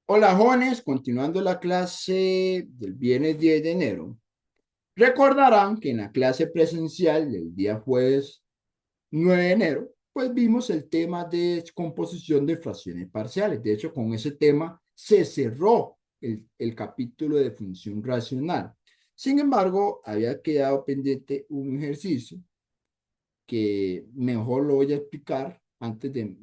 Hola, jóvenes, continuando la clase del viernes 10 de enero. Recordarán que en la clase presencial del día jueves 9 de enero, pues vimos el tema de composición de fracciones parciales. De hecho, con ese tema se cerró el capítulo de función racional. Sin embargo, había quedado pendiente un ejercicio que mejor lo voy a explicar antes de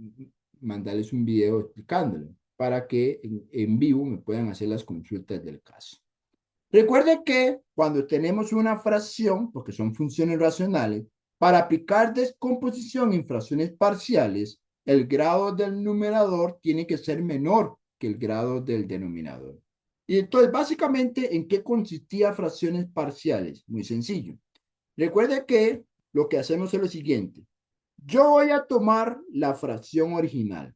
mandarles un video explicándolo para que en vivo me puedan hacer las consultas del caso. Recuerde que cuando tenemos una fracción, porque son funciones racionales, para aplicar descomposición en fracciones parciales, el grado del numerador tiene que ser menor que el grado del denominador. Y entonces, básicamente, ¿en qué consistía fracciones parciales? Muy sencillo. Recuerde que lo que hacemos es lo siguiente. Yo voy a tomar la fracción original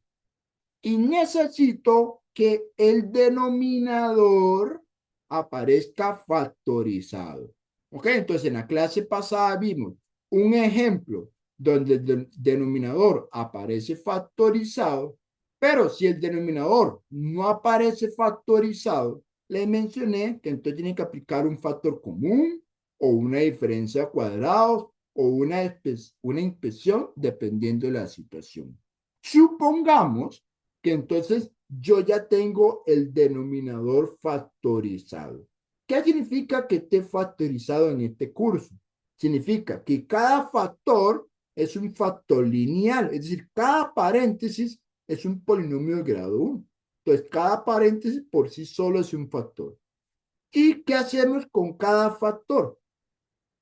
y necesito que el denominador aparezca factorizado. ¿Ok? Entonces, en la clase pasada vimos un ejemplo donde el denominador aparece factorizado, pero si el denominador no aparece factorizado, le mencioné que entonces tiene que aplicar un factor común o una diferencia de cuadrados o una inspección dependiendo de la situación. Supongamos que entonces yo ya tengo el denominador factorizado. ¿Qué significa que esté factorizado en este curso? Significa que cada factor es un factor lineal, es decir, cada paréntesis es un polinomio de grado 1. Entonces, cada paréntesis por sí solo es un factor. ¿Y qué hacemos con cada factor?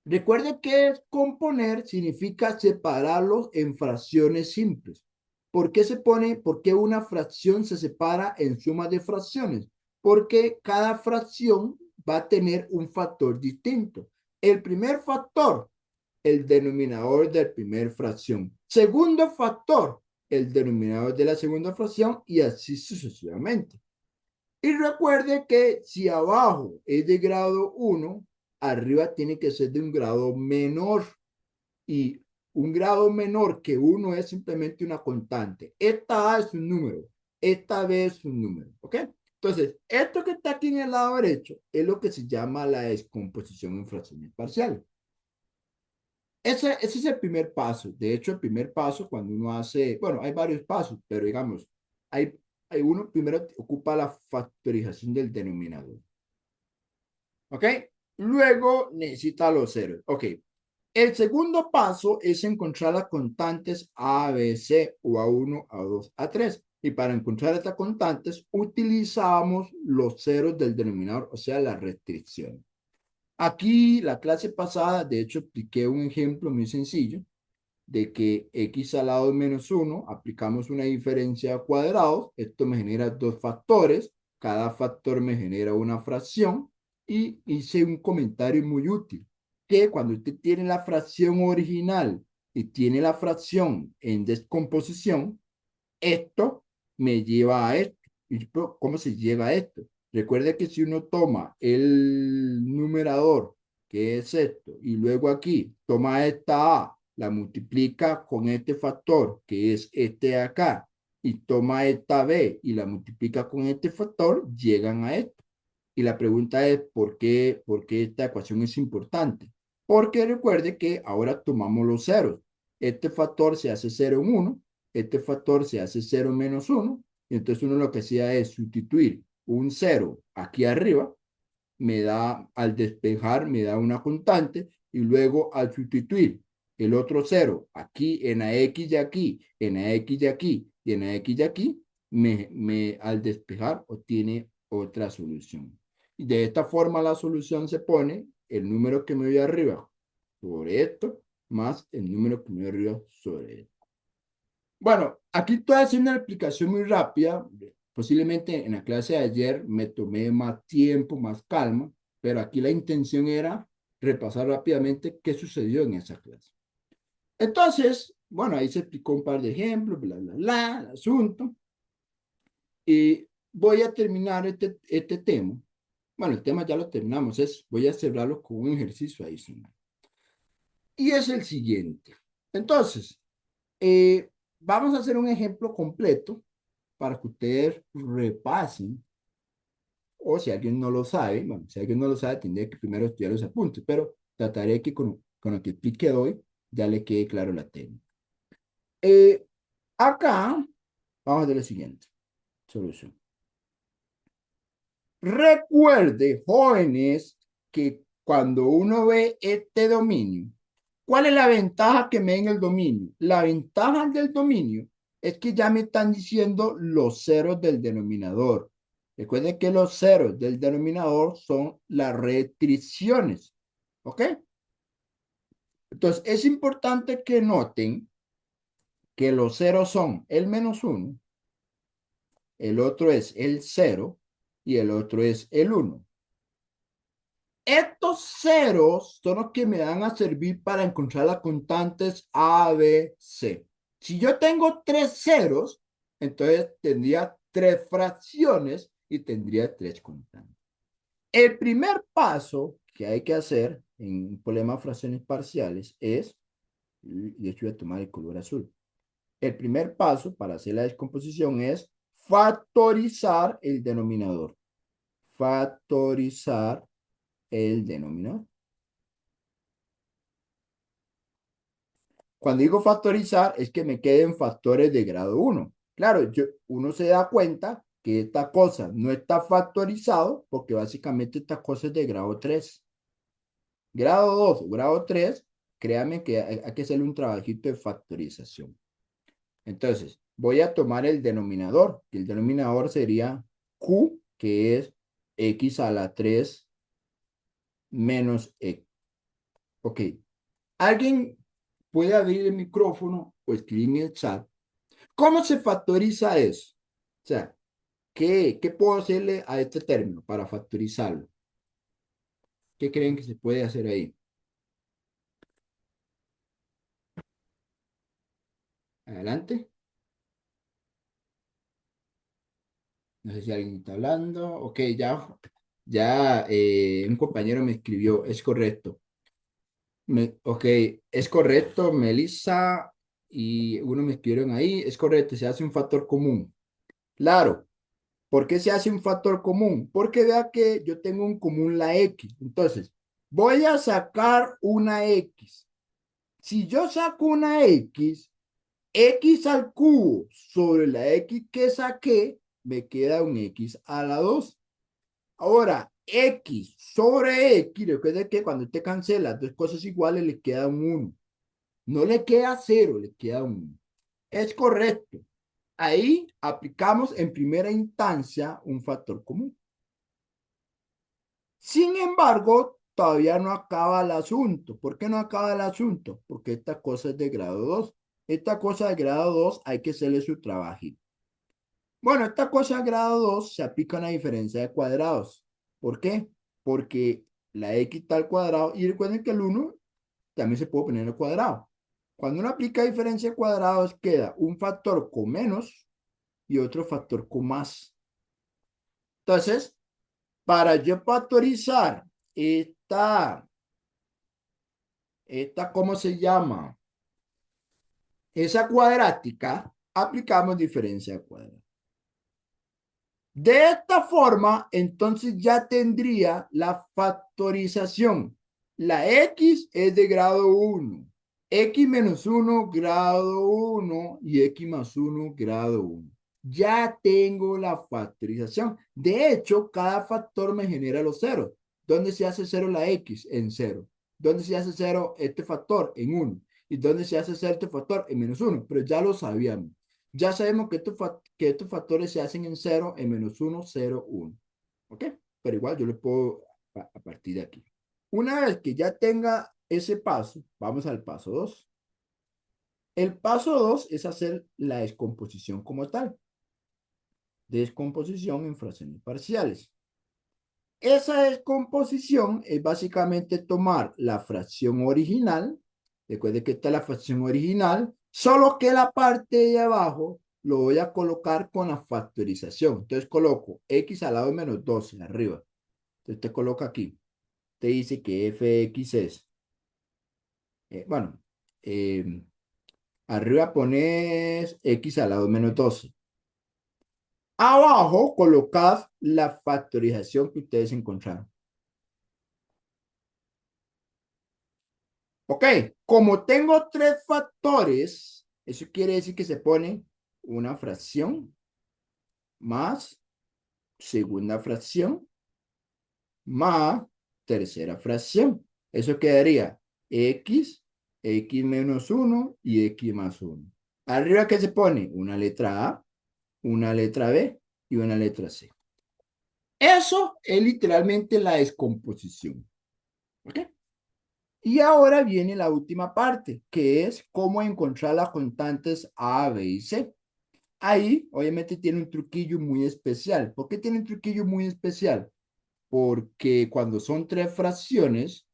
Recuerde que componer significa separarlos en fracciones simples. ¿Por qué una fracción se separa en suma de fracciones? Porque cada fracción va a tener un factor distinto. El primer factor, el denominador de la primera fracción. Segundo factor, el denominador de la segunda fracción y así sucesivamente. Y recuerde que si abajo es de grado 1, arriba tiene que ser de un grado menor. Y un grado menor que 1 es simplemente una constante. Esta A es un número, esta B es un número. ¿Ok? Entonces, esto que está aquí en el lado derecho es lo que se llama la descomposición en fracciones parciales. Ese es el primer paso. De hecho, el primer paso cuando uno hace, bueno, hay varios pasos, pero digamos, hay uno primero ocupa la factorización del denominador. ¿Ok? Luego necesita los ceros. Ok. El segundo paso es encontrar las constantes A, B, C o A1, A2, A3. Y para encontrar estas constantes utilizamos los ceros del denominador, o sea, la restricción. Aquí, la clase pasada, de hecho, expliqué un ejemplo muy sencillo de que x al lado de menos 1, aplicamos una diferencia a cuadrados, esto me genera dos factores, cada factor me genera una fracción, y hice un comentario muy útil, que cuando usted tiene la fracción original y tiene la fracción en descomposición, esto me lleva a esto. ¿Y cómo se llega a esto? Recuerde que si uno toma el numerador, que es esto, y luego aquí toma esta A, la multiplica con este factor, que es este de acá, y toma esta B y la multiplica con este factor, llegan a esto. Y la pregunta es, por qué esta ecuación es importante? Porque recuerde que ahora tomamos los ceros. Este factor se hace 0 en 1, este factor se hace 0 menos 1, y entonces uno lo que hacía es sustituir un 0 aquí arriba, me da, al despejar, me da una constante, y luego al sustituir el otro 0 aquí en la X de aquí, en la X de aquí y en la X de aquí, al despejar obtiene otra solución. Y de esta forma la solución se pone el número que me dio arriba sobre esto, más el número que me dio arriba sobre esto. Bueno, aquí estoy haciendo una explicación muy rápida. Posiblemente en la clase de ayer me tomé más tiempo, más calma, pero aquí la intención era repasar rápidamente qué sucedió en esa clase. Entonces, bueno, ahí se explicó un par de ejemplos, bla, bla, bla, el asunto. Y voy a terminar este tema. Bueno, el tema ya lo terminamos, voy a cerrarlo con un ejercicio adicional. Y es el siguiente. Entonces, vamos a hacer un ejemplo completo para que ustedes repasen O si alguien no lo sabe, bueno, si alguien no lo sabe, tendría que primero estudiar los apuntes, pero trataré que con lo que explique hoy ya le quede claro la técnica. Eh, Acá vamos a hacer lo siguiente. Solución. Recuerde, jóvenes, que cuando uno ve este dominio, ¿cuál es la ventaja que me da en el dominio? La ventaja del dominio es que ya me están diciendo los ceros del denominador. Recuerden que los ceros del denominador son las restricciones. ¿Ok? Entonces, es importante que noten que los ceros son el -1, el otro es el 0 y el otro es el 1. Estos ceros son los que me van a servir para encontrar las constantes A, B, C. Si yo tengo tres ceros, entonces tendría tres fracciones y tendría tres constantes. El primer paso que hay que hacer en un problema de fracciones parciales es, y de hecho voy a tomar el color azul. El primer paso para hacer la descomposición es factorizar el denominador. Factorizar el denominador. Cuando digo factorizar, es que me queden factores de grado 1. Claro, uno se da cuenta que esta cosa no está factorizado porque básicamente esta cosa es de grado 3. Grado 2 o grado 3, créanme que hay que hacerle un trabajito de factorización. Entonces, voy a tomar el denominador, que el denominador sería Q, que es X a la 3 menos X. Ok. ¿Alguien puede abrir el micrófono o escribir en el chat? ¿Cómo se factoriza eso? O sea, ¿qué puedo hacerle a este término para factorizarlo? ¿Qué creen que se puede hacer ahí? Adelante. No sé si alguien está hablando. Ok, ya un compañero me escribió, es correcto. Ok, es correcto, Melissa y uno me escribieron ahí, es correcto, se hace un factor común. Claro, ¿por qué se hace un factor común? Porque vea que yo tengo en común la X. Entonces, voy a sacar una X. Si yo saco una X al cubo sobre la X que saqué, me queda un X a la 2. Ahora, X sobre X, recuerda que cuando usted cancela dos cosas iguales, le queda un 1. No le queda 0, le queda un 1. Es correcto. Ahí aplicamos en primera instancia un factor común. Sin embargo, todavía no acaba el asunto. ¿Por qué no acaba el asunto? Porque esta cosa es de grado 2. Esta cosa de grado 2 hay que hacerle su trabajito. Bueno, esta cosa de grado 2 se aplica a una diferencia de cuadrados. ¿Por qué? Porque la x está al cuadrado y recuerden que el 1 también se puede poner al cuadrado. Cuando uno aplica diferencia de cuadrados, queda un factor con menos y otro factor con más. Entonces, para yo factorizar ¿cómo se llama? Esa cuadrática, aplicamos diferencia de cuadrado. De esta forma, entonces ya tendría la factorización. La X es de grado 1, X menos 1 grado 1 y X más 1 grado 1. Ya tengo la factorización. De hecho, cada factor me genera los ceros. ¿Dónde se hace cero la X? En 0. ¿Dónde se hace cero este factor? En 1. ¿Y dónde se hace cero este factor? En -1. Pero ya lo sabíamos. Ya sabemos que estos factores se hacen en 0, en -1, 0, 1. ¿Ok? Pero igual yo lo puedo a partir de aquí. Una vez que ya tenga ese paso, vamos al paso 2. El paso 2 es hacer la descomposición como tal. Descomposición en fracciones parciales. Esa descomposición es básicamente tomar la fracción original. Recuerde que esta es la fracción original, solo que la parte de abajo lo voy a colocar con la factorización. Entonces coloco x al lado de menos 12 arriba. Entonces te coloca aquí. Te dice que fx es, bueno, arriba pones x al lado de menos 12. Abajo colocad la factorización que ustedes encontraron. Ok, como tengo tres factores, eso quiere decir que se pone una fracción más segunda fracción más tercera fracción. Eso quedaría x menos 1 y x más 1. Arriba, ¿qué se pone? Una letra A, una letra B y una letra C. Eso es literalmente la descomposición. ¿Ok? Y ahora viene la última parte, que es cómo encontrar las constantes A, B y C. Ahí, obviamente, tiene un truquillo muy especial. ¿Por qué tiene un truquillo muy especial? Porque cuando son tres fracciones,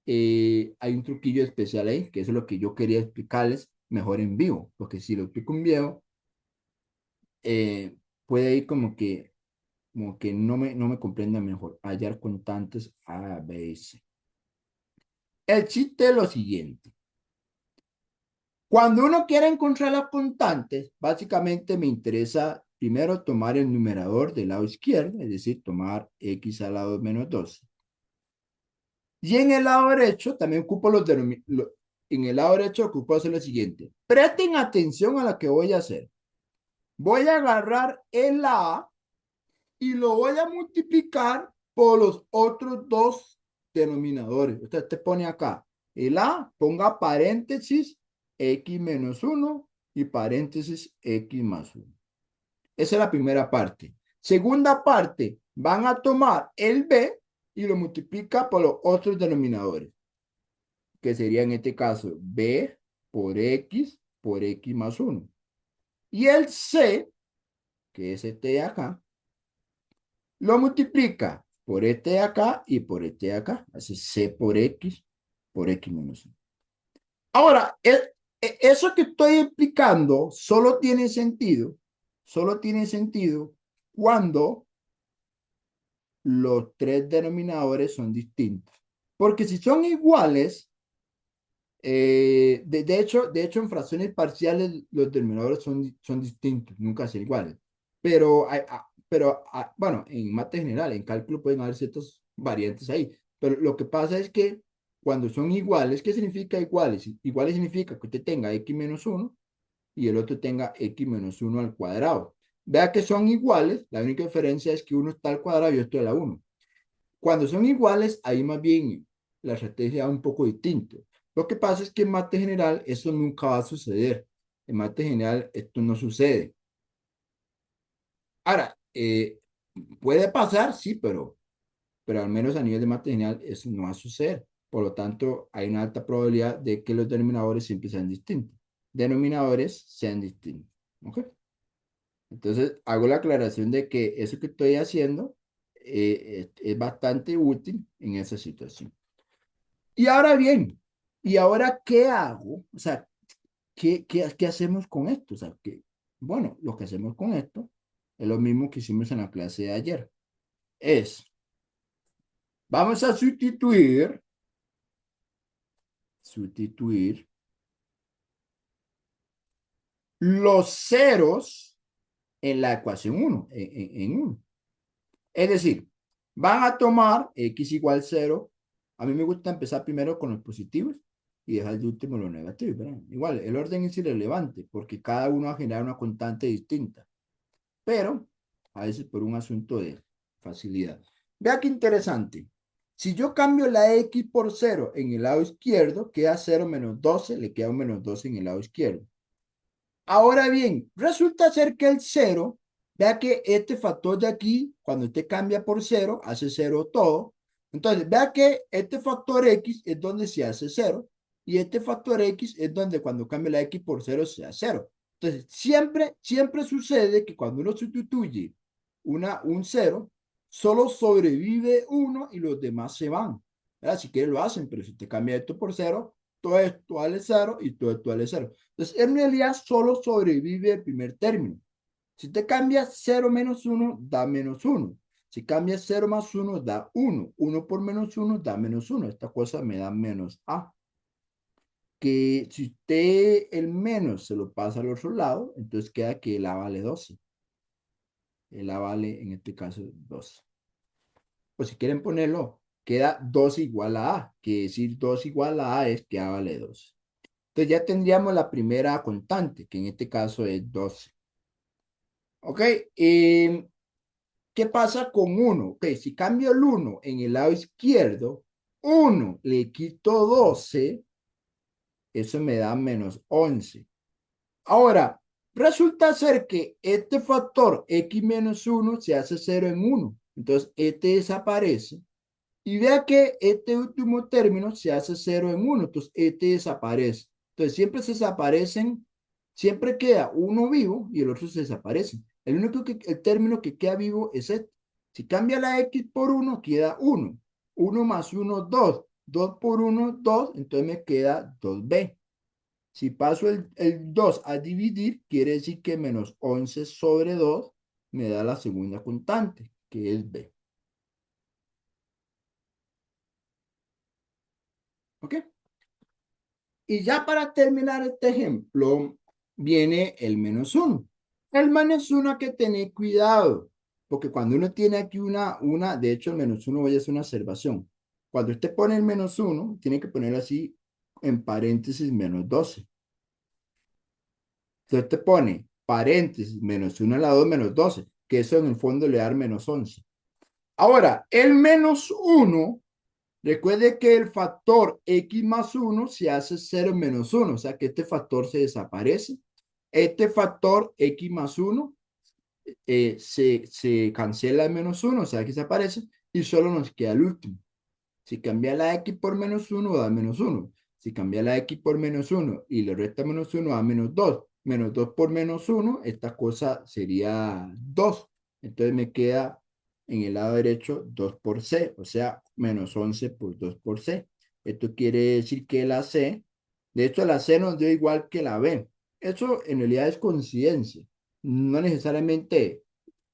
hay un truquillo especial ahí, que eso es lo que yo quería explicarles mejor en vivo, porque si lo explico en vivo, puede ir como que no me comprenda mejor, hallar constantes A, B y C. El chiste es lo siguiente. Cuando uno quiere encontrar las constantes, básicamente me interesa primero tomar el numerador del lado izquierdo, es decir, tomar x al lado menos 12. Y en el lado derecho también ocupo en el lado derecho ocupo hacer lo siguiente. Presten atención a lo que voy a hacer. Voy a agarrar el A y lo voy a multiplicar por los otros dos denominadores. Usted te pone acá el A, ponga paréntesis x menos 1 y paréntesis x más 1. Esa es la primera parte. Segunda parte, van a tomar el B y lo multiplica por los otros denominadores, que sería en este caso B por X más 1. Y el C, que es este de acá, lo multiplica por este de acá y por este de acá. Hace C por X menos 1. Ahora, eso que estoy explicando solo tiene sentido cuando los tres denominadores son distintos. Porque si son iguales, de hecho, en fracciones parciales los denominadores son distintos, nunca son iguales. Bueno, en mate general, en cálculo pueden haber ciertas variantes ahí. Pero lo que pasa es que cuando son iguales, ¿qué significa iguales? Iguales significa que usted tenga x menos 1 y el otro tenga x menos 1 al cuadrado. Vea que son iguales, la única diferencia es que uno está al cuadrado y otro a la 1. Cuando son iguales, ahí más bien la estrategia es un poco distinta. Lo que pasa es que en mate general eso nunca va a suceder. En mate general esto no sucede. Ahora, puede pasar, sí, pero al menos a nivel de mate general eso no va a suceder. Por lo tanto, hay una alta probabilidad de que los denominadores siempre sean distintos. Denominadores sean distintos. ¿Ok? Entonces, hago la aclaración de que eso que estoy haciendo es bastante útil en esa situación. Y ahora bien, ¿y ahora qué hago? O sea, ¿qué hacemos con esto? O sea, bueno, lo que hacemos con esto es lo mismo que hicimos en la clase de ayer. Vamos a sustituir los ceros en la ecuación 1, en 1. Es decir, van a tomar x igual 0. A mí me gusta empezar primero con los positivos y dejar de último los negativos, ¿verdad? Igual, el orden es irrelevante porque cada uno va a generar una constante distinta, pero a veces por un asunto de facilidad. Vea qué interesante. Si yo cambio la x por 0 en el lado izquierdo, queda 0 menos 12, le queda un menos 12 en el lado izquierdo. Ahora bien, resulta ser que el cero, vea que este factor de aquí, cuando usted cambia por cero, hace cero todo. Entonces, vea que este factor X es donde se hace cero y este factor X es donde cuando cambia la X por cero se hace cero. Entonces, siempre sucede que cuando uno sustituye un cero, solo sobrevive uno y los demás se van. ¿Verdad? Si quieren lo hacen, pero si te cambia esto por cero, todo esto vale cero y todo esto vale cero. Entonces, en realidad solo sobrevive el primer término. Si te cambias 0 menos 1, da menos 1. Si cambias 0 más 1, da 1. 1 por menos 1, da menos 1. Esta cosa me da menos A. Que si usted el menos se lo pasa al otro lado, entonces queda que el A vale 12. El A vale en este caso 2. O si quieren ponerlo, queda 2 igual a A. Quiere decir 2 igual a A es que A vale 2. Entonces ya tendríamos la primera constante, que en este caso es 12. ¿Ok? Eh, ¿Qué pasa con uno? Ok, si cambio el uno en el lado izquierdo, uno le quito 12, eso me da menos 11. Ahora, resulta ser que este factor x menos uno se hace 0 en uno. Entonces, este desaparece. Y vea que este último término se hace 0 en uno. Entonces, este desaparece. Entonces, siempre se desaparecen, siempre queda uno vivo y el otro se desaparece. El término que queda vivo es este. Si cambia la x por uno, queda uno. Uno más uno, 2. 2 por uno, 2. Entonces me queda 2b. Si paso el 2 a dividir, quiere decir que menos 11 sobre 2 me da la segunda constante, que es b. ¿Ok? Y ya para terminar este ejemplo, viene el menos uno. El menos uno hay que tener cuidado, porque cuando uno tiene aquí de hecho el menos uno voy a hacer una observación. Cuando usted pone el menos uno, tiene que poner así en paréntesis menos 12. Entonces te pone paréntesis menos 1 a la 2 menos 12, que eso en el fondo le da menos 11. Ahora, el menos uno, recuerde que el factor x más uno se hace 0 menos uno, o sea que este factor se desaparece. Este factor x más uno se cancela el menos uno, o sea que desaparece, y solo nos queda el último. Si cambia la x por menos uno da menos uno. Si cambia la x por menos uno y le resta menos uno da menos 2. Menos 2 por menos uno, esta cosa sería 2. Entonces me queda en el lado derecho 2 por c, o sea, menos 11 por 2 por c. Esto quiere decir que la c, de hecho la c nos dio igual que la b. Eso en realidad es coincidencia. No necesariamente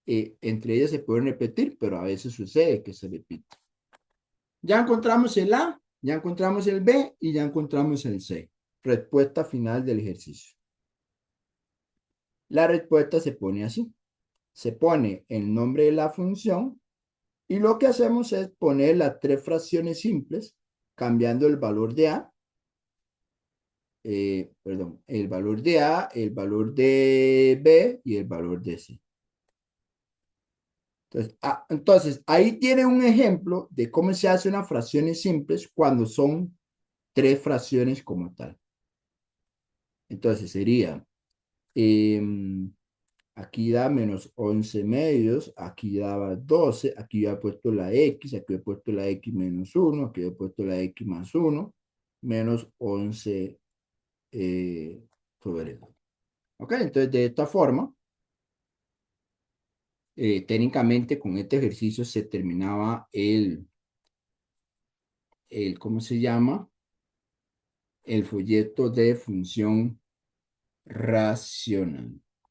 entre ellas se pueden repetir, pero a veces sucede que se repite. Ya encontramos el A, ya encontramos el B y ya encontramos el C. Respuesta final del ejercicio. La respuesta se pone así. Se pone el nombre de la función y lo que hacemos es poner las tres fracciones simples cambiando el valor de A, perdón, el valor de A, el valor de B y el valor de C. Entonces, ahí tiene un ejemplo de cómo se hacen las fracciones simples cuando son tres fracciones como tal. Entonces sería, eh, aquí da menos 11 medios, aquí daba 12, aquí ya he puesto la x, aquí he puesto la x menos 1, aquí he puesto la x más 1, menos 11 sobre 2. ¿Ok? Entonces de esta forma, técnicamente con este ejercicio se terminaba ¿cómo se llama? El folleto de función racional.